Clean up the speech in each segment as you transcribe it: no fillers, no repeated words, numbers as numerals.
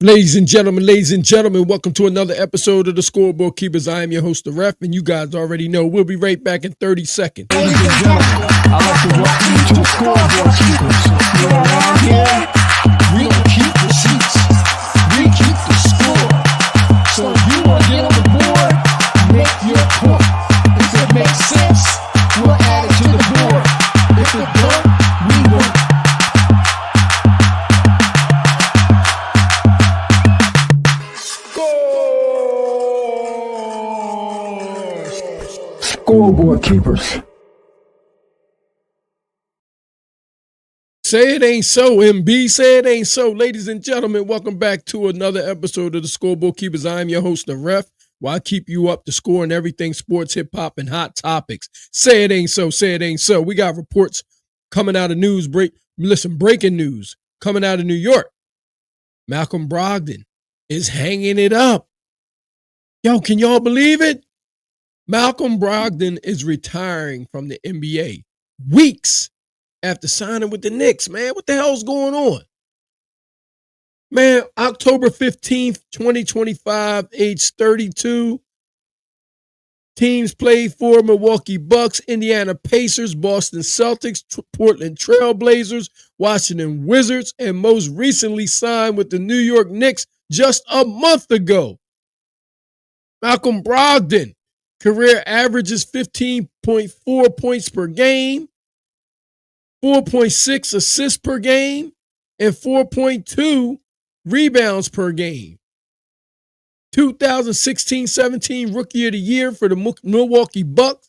Ladies and gentlemen, welcome to another episode of the Scoreboard Keepers. I am your host, the Ref, and you guys already know we'll be right back in 30 seconds. Ladies and gentlemen, I'd like to welcome you to the Scoreboard Keepers. You're around here, we don't keep receipts, we keep the score. So if you want to get on the board, make your point. If it makes sense, we'll add it to the board. If it don't, we won't. Scoreboard Keepers. Say it ain't so, MB. Say it ain't so. Ladies and gentlemen, welcome back to another episode of the Scoreboard Keepers. I am your host, the Ref, where I keep you up to score and everything sports, hip-hop, and hot topics. Say it ain't so. Say it ain't so. We got reports coming out of breaking news coming out of New York. Malcolm Brogdon is hanging it up. Yo, can y'all believe it? Malcolm Brogdon is retiring from the NBA weeks after signing with the Knicks, man. What the hell's going on? Man, October 15th, 2025, age 32. Teams played for Milwaukee Bucks, Indiana Pacers, Boston Celtics, Portland Trail Blazers, Washington Wizards, and most recently signed with the New York Knicks just a month ago. Malcolm Brogdon. Career averages 15.4 points per game, 4.6 assists per game, and 4.2 rebounds per game. 2016-17 Rookie of the Year for the Milwaukee Bucks.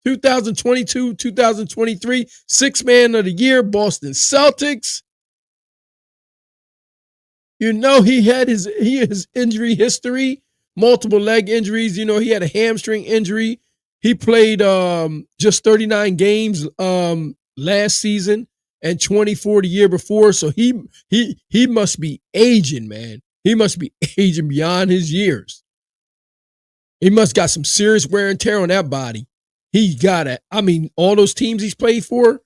2022-2023 Sixth Man of the Year, Boston Celtics. You know he had his injury history. Multiple leg injuries. You know, he had a hamstring injury. He played just 39 games last season and 24 the year before. So he must be aging, man. He must be aging beyond his years. He must got some serious wear and tear on that body. He got it. I mean, all those teams he's played for,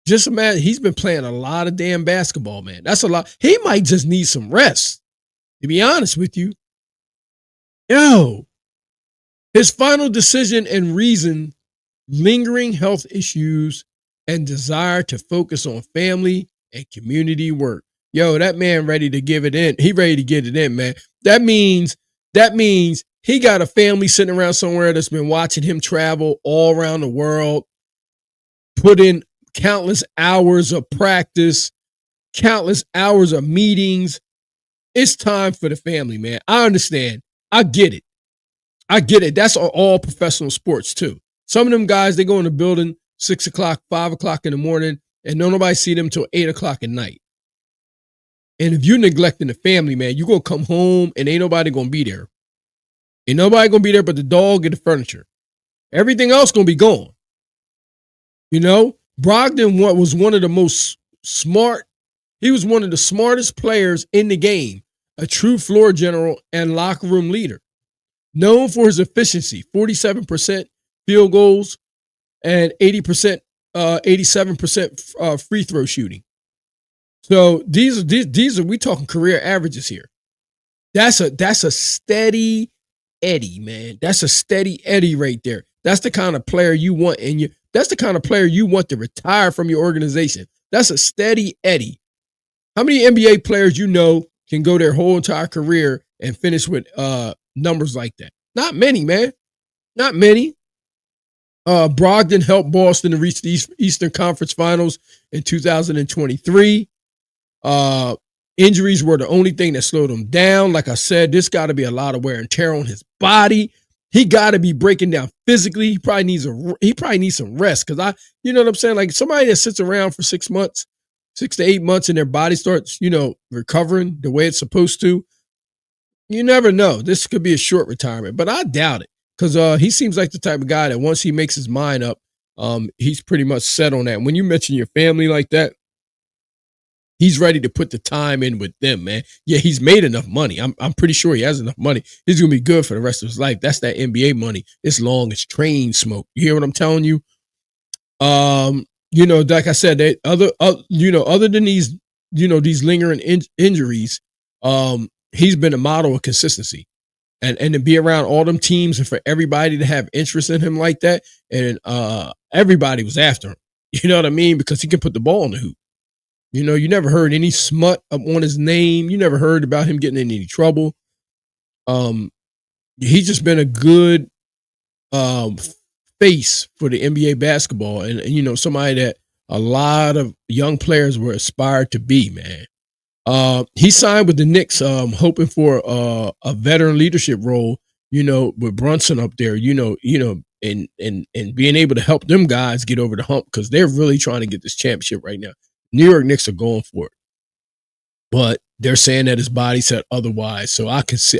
just imagine, he's been playing a lot of damn basketball, man. That's a lot. He might just need some rest, to be honest with you. Yo, his final decision and reason, lingering health issues and desire to focus on family and community work. Yo, that man ready to give it in. He ready to get it in, man. That means he got a family sitting around somewhere that's been watching him travel all around the world, put in countless hours of practice, countless hours of meetings. It's time for the family, man. I understand. I get it. That's all professional sports too. Some of them guys, they go in the building 6 o'clock, 5 o'clock in the morning, and don't nobody see them till 8 o'clock at night. And if you're neglecting the family, man, you're going to come home and ain't nobody going to be there. Ain't nobody going to be there but the dog and the furniture. Everything else going to be gone. You know, Brogdon was one of the most smart. He was one of the smartest players in the game. A true floor general and locker room leader. Known for his efficiency, 47% field goals and 87% free throw shooting. So these are we talking career averages here. That's a steady Eddie, man. That's a steady Eddie right there. That's the kind of player you want that's the kind of player you want to retire from your organization. That's a steady Eddie. How many NBA players you know can go their whole entire career and finish with numbers like that? Not many, man. Not many. Brogdon helped Boston to reach the Eastern Conference Finals in 2023. Injuries were the only thing that slowed him down. Like I said, this got to be a lot of wear and tear on his body. He got to be breaking down physically. He probably needs some rest because you know what I'm saying? Like somebody that sits around for 6 months, 6 to 8 months, and their body starts, recovering the way it's supposed to. You never know. This could be a short retirement, but I doubt it because he seems like the type of guy that once he makes his mind up, he's pretty much set on that. When you mention your family like that, he's ready to put the time in with them, man. Yeah, he's made enough money. I'm pretty sure he has enough money. He's gonna be good for the rest of his life. That's that NBA money. It's long as train smoke. You hear what I'm telling you? Like I said, other than these these lingering injuries, he's been a model of consistency. And to be around all them teams and for everybody to have interest in him like that, and everybody was after him. You know what I mean? Because he can put the ball in the hoop. You never heard any smut up on his name. You never heard about him getting in any trouble. He's just been a good face for the NBA basketball, and somebody that a lot of young players were aspired to be, man. He signed with the Knicks, hoping for a veteran leadership role, with Brunson up there, and being able to help them guys get over the hump because they're really trying to get this championship right now. New York Knicks are going for it, but they're saying that his body said otherwise. So I can see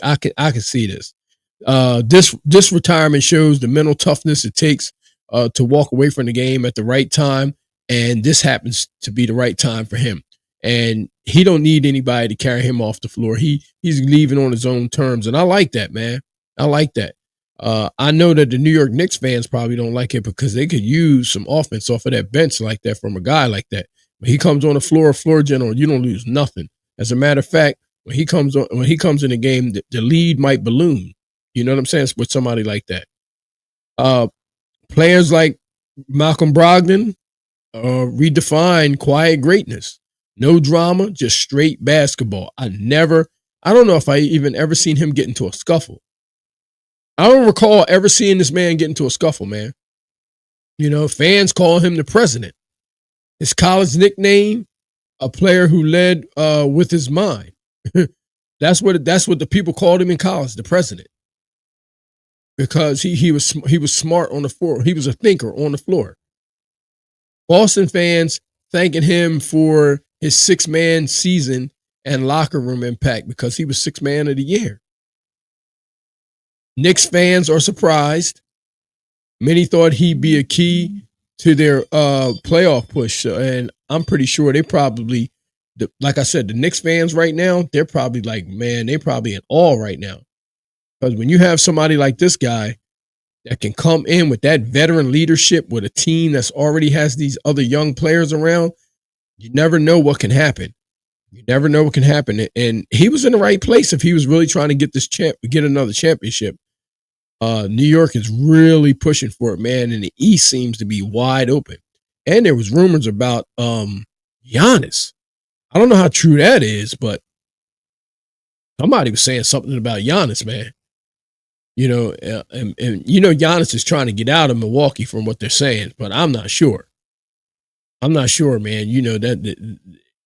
this. This retirement shows the mental toughness it takes to walk away from the game at the right time, and this happens to be the right time for him. And he don't need anybody to carry him off the floor. He's leaving on his own terms, and I like that, man. I like that. I know that the New York Knicks fans probably don't like it because they could use some offense off of that bench like that from a guy like that. When he comes on the floor general, you don't lose nothing. As a matter of fact, when he comes in the game, the lead might balloon. You know what I'm saying? With somebody like that. Players like Malcolm Brogdon redefine quiet greatness. No drama, just straight basketball. I don't know if I even ever seen him get into a scuffle. I don't recall ever seeing this man get into a scuffle, man. Fans call him the president. His college nickname, a player who led with his mind. That's what the people called him in college, the president. Because he was smart on the floor. He was a thinker on the floor. Boston fans thanking him for his 6-man season and locker room impact because he was 6th man of the year. Knicks fans are surprised. Many thought he'd be a key to their playoff push, and I'm pretty sure they probably, like I said, the Knicks fans right now, they're probably like, man, they're probably in awe right now. Because when you have somebody like this guy that can come in with that veteran leadership with a team that's already has these other young players around, you never know what can happen. You never know what can happen. And he was in the right place if he was really trying to get another championship. New York is really pushing for it, man, and the East seems to be wide open. And there was rumors about Giannis. I don't know how true that is, but somebody was saying something about Giannis, man. And Giannis is trying to get out of Milwaukee from what they're saying, but I'm not sure. I'm not sure, man. That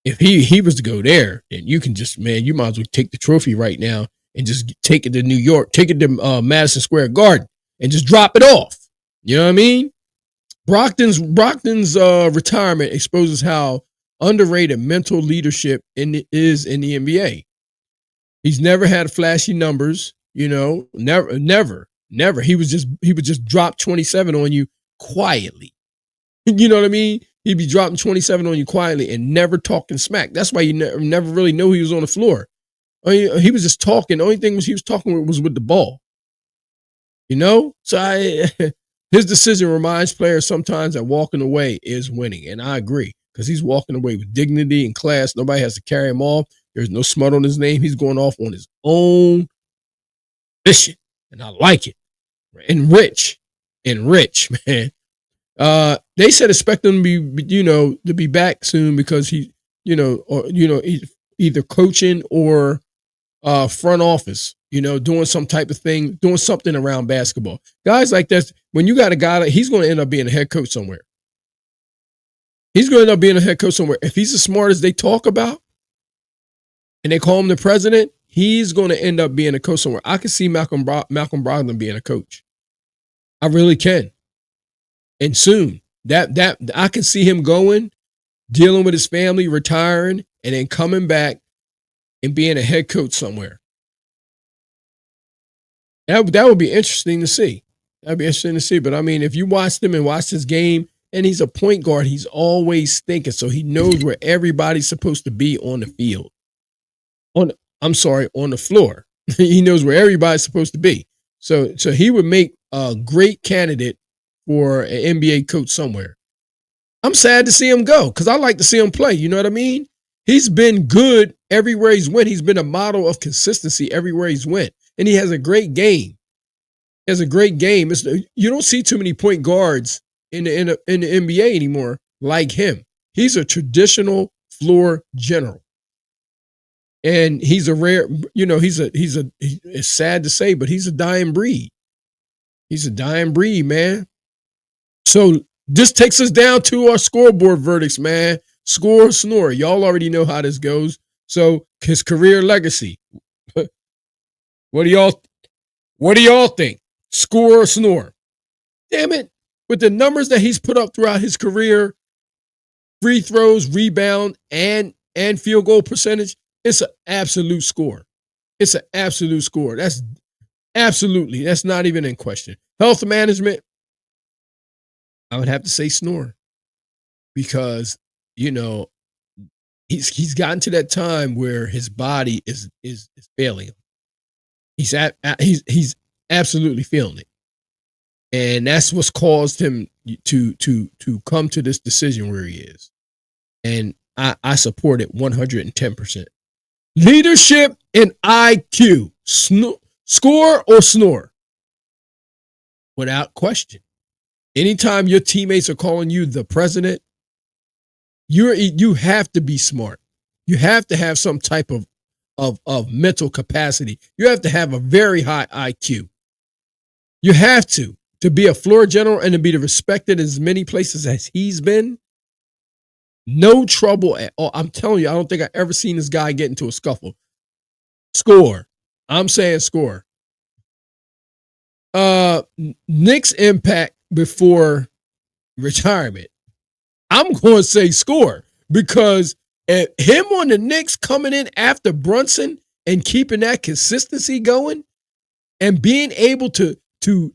if he was to go there, then you can just, man, you might as well take the trophy right now and just take it to New York, take it to Madison Square Garden and just drop it off. You know what I mean? Brogdon's retirement exposes how underrated mental leadership is in the NBA. He's never had flashy numbers, never. He would just drop 27 on you quietly. You know what I mean? He'd be dropping 27 on you quietly and never talking smack. That's why you never really know he was on the floor. He was just talking. The only thing he was talking was with the ball. So his decision reminds players sometimes that walking away is winning, and I agree because he's walking away with dignity and class. Nobody has to carry him off. There's no smut on his name. He's going off on his own mission, and I like it. Enrich, man. They said expect him to be back soon because he, either coaching or front office, doing some type of thing, doing something around basketball. Guys like this, when you got a guy he's going to end up being a head coach somewhere. He's going to end up being a head coach somewhere. If he's as smart as they talk about and they call him the president, he's going to end up being a coach somewhere. I can see Malcolm Brogdon being a coach. I really can. And soon, that I can see him going, dealing with his family, retiring, and then coming back and being a head coach somewhere. That would be interesting to see. That'd be interesting to see. But I mean, if you watch him and watch his game, and he's a point guard, he's always thinking, so he knows where everybody's supposed to be on the field. On the floor. He knows where everybody's supposed to be. So he would make a great candidate for an NBA coach somewhere. I'm sad to see him go because I like to see him play. You know what I mean? He's been good everywhere he's went. He's been a model of consistency everywhere he's went. And he has a great game. He has a great game. You don't see too many point guards in the NBA anymore like him. He's a traditional floor general. And he's a rare, it's sad to say, but he's a dying breed. He's a dying breed, man. So this takes us down to our scoreboard verdicts, man. Score or snore. Y'all already know how this goes. So his career legacy. What do y'all think? Score or snore? Damn it. With the numbers that he's put up throughout his career, free throws, rebound, and field goal percentage, it's an absolute score. It's an absolute score. That's not even in question. Health management, I would have to say snore. Because, he's gotten to that time where his body is failing him. He's absolutely feeling it. And that's what's caused him to come to this decision where he is. And I support it 110%. Leadership and IQ. Score or snore? Without question. Anytime your teammates are calling you the president, you have to be smart. You have to have some type of mental capacity. You have to have a very high IQ. You have to be a floor general and to be respected as many places as he's been. No trouble at all. I'm telling you, I don't think I've ever seen this guy get into a scuffle. Score. I'm saying score. Knicks impact before retirement. I'm going to say score because him on the Knicks coming in after Brunson and keeping that consistency going and being able to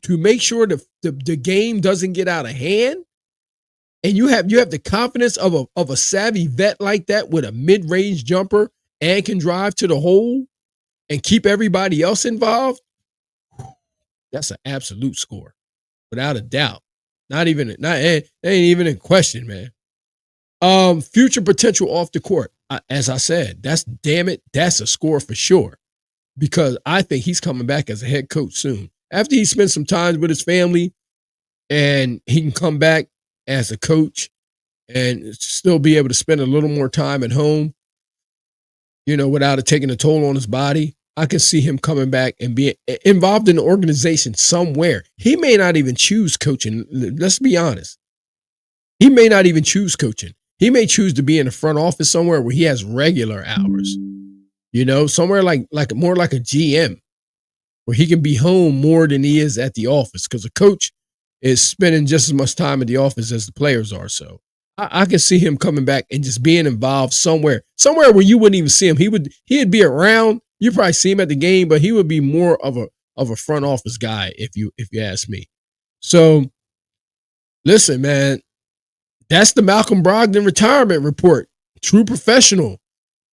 make sure the game doesn't get out of hand. And you have the confidence of a savvy vet like that with a mid-range jumper and can drive to the hole and keep everybody else involved. That's an absolute score, without a doubt. It ain't even in question, man. Future potential off the court. As I said, that's a score for sure. Because I think he's coming back as a head coach soon. After he spends some time with his family and he can come back as a coach and still be able to spend a little more time at home, without it taking a toll on his body. I can see him coming back and being involved in the organization somewhere. He may not even choose coaching. Let's be honest. He may not even choose coaching. He may choose to be in the front office somewhere where he has regular hours, somewhere like more like a GM where he can be home more than he is at the office because a coach is spending just as much time at the office as the players are. So I can see him coming back and just being involved somewhere where you wouldn't even see him. He'd be around. You probably see him at the game, but he would be more of a front office guy if you ask me. So listen, man, that's the Malcolm Brogdon retirement report. True professional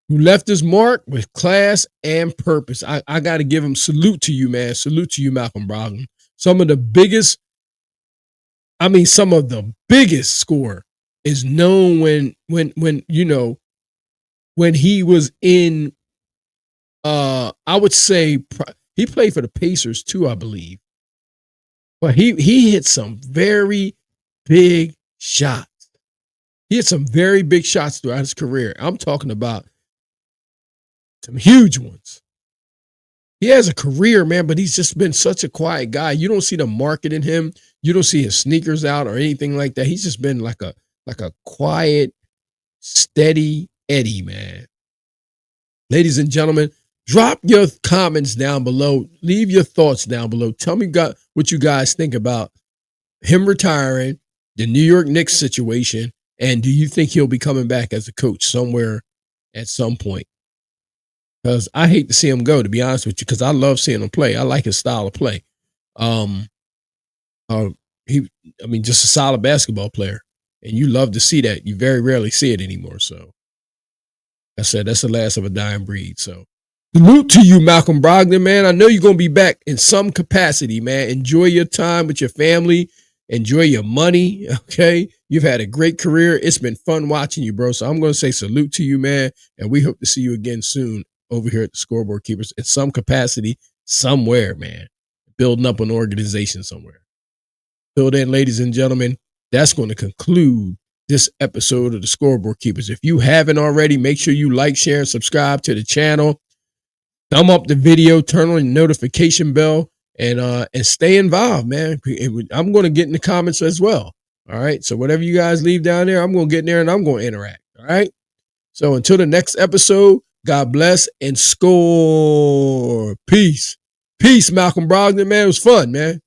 who left his mark with class and purpose. I got to give him salute to you, man. Salute to you, Malcolm Brogdon. Some of the biggest score is known when he was in, I would say he played for the Pacers too, I believe. But he hit some very big shots. He hit some very big shots throughout his career. I'm talking about some huge ones. He has a career, man, but he's just been such a quiet guy. You don't see the market in him. You don't see his sneakers out or anything like that. He's just been like a quiet, steady Eddie, man. Ladies and gentlemen, drop your comments down below. Leave your thoughts down below. Tell me what you guys think about him retiring, the New York Knicks situation, and do you think he'll be coming back as a coach somewhere at some point? Because I hate to see him go, to be honest with you, because I love seeing him play. I like his style of play. Just a solid basketball player. And you love to see that. You very rarely see it anymore. So, like I said, that's the last of a dying breed. So, salute to you, Malcolm Brogdon, man. I know you're going to be back in some capacity, man. Enjoy your time with your family Enjoy your money. Okay. You've had a great career. It's been fun watching you, bro. So I'm going to say salute to you, man. And we hope to see you again soon over here at the Scoreboard Keepers in some capacity, somewhere, man. Building up an organization somewhere. Till then, ladies and gentlemen, that's going to conclude this episode of the Scoreboard Keepers. If you haven't already, make sure you like, share, and subscribe to the channel. Thumb up the video, turn on the notification bell, and stay involved, man. I'm going to get in the comments as well. All right. So whatever you guys leave down there, I'm going to get in there and I'm going to interact. All right. So until the next episode, God bless and score. Peace. Peace, Malcolm Brogdon, man. It was fun, man.